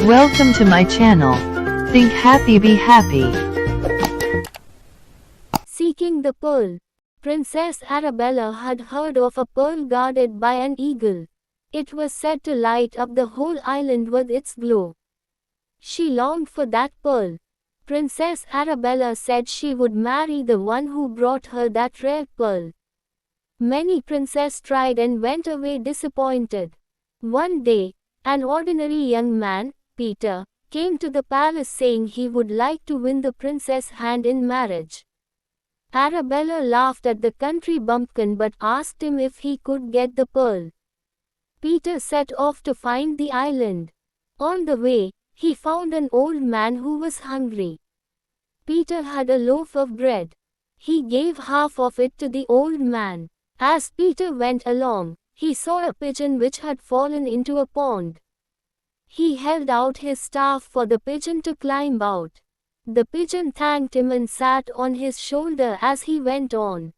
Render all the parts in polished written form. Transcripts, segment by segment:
Welcome to my channel. Think happy, be happy. Seeking the pearl. Princess Arabella had heard of a pearl guarded by an eagle. It was said to light up the whole island with its glow. She longed for that pearl. Princess Arabella said she would marry the one who brought her that rare pearl. Many princes tried and went away disappointed. One day, an ordinary young man, Peter, came to the palace saying he would like to win the princess' hand in marriage. Arabella laughed at the country bumpkin but asked him if he could get the pearl. Peter set off to find the island. On the way, he found an old man who was hungry. Peter had a loaf of bread. He gave half of it to the old man. As Peter went along, he saw a pigeon which had fallen into a pond. He held out his staff for the pigeon to climb out. The pigeon thanked him and sat on his shoulder as he went on.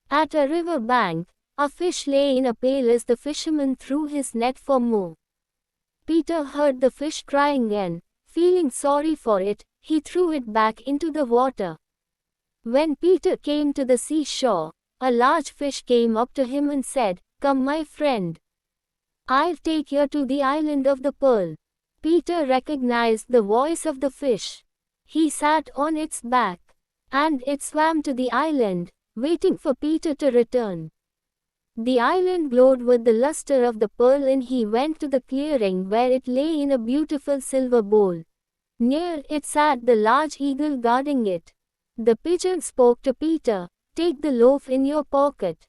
At a river bank, a fish lay in a pail as the fisherman threw his net for more. Peter heard the fish crying and, feeling sorry for it, he threw it back into the water. When Peter came to the seashore, a large fish came up to him and said, "Come, my friend. I'll take you to the island of the pearl." Peter recognized the voice of the fish. He sat on its back, and it swam to the island, waiting for Peter to return. The island glowed with the luster of the pearl and he went to the clearing where it lay in a beautiful silver bowl. Near it sat the large eagle guarding it. The pigeon spoke to Peter, "Take the loaf in your pocket.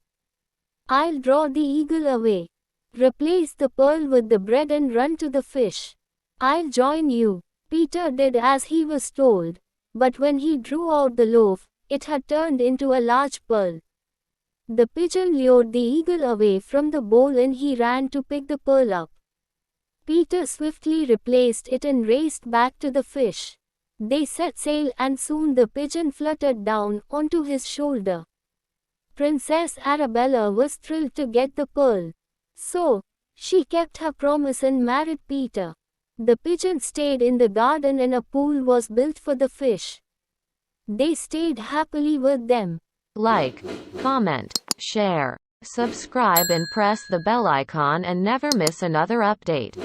I'll draw the eagle away. Replace the pearl with the bread and run to the fish. I'll join you." Peter did as he was told, but when he drew out the loaf, it had turned into a large pearl. The pigeon lured the eagle away from the bowl and he ran to pick the pearl up. Peter swiftly replaced it and raced back to the fish. They set sail and soon the pigeon fluttered down onto his shoulder. Princess Arabella was thrilled to get the pearl. So, she kept her promise and married Peter. The pigeon stayed in the garden and a pool was built for the fish. They stayed happily with them. Like, comment, share, subscribe and press the bell icon and never miss another update.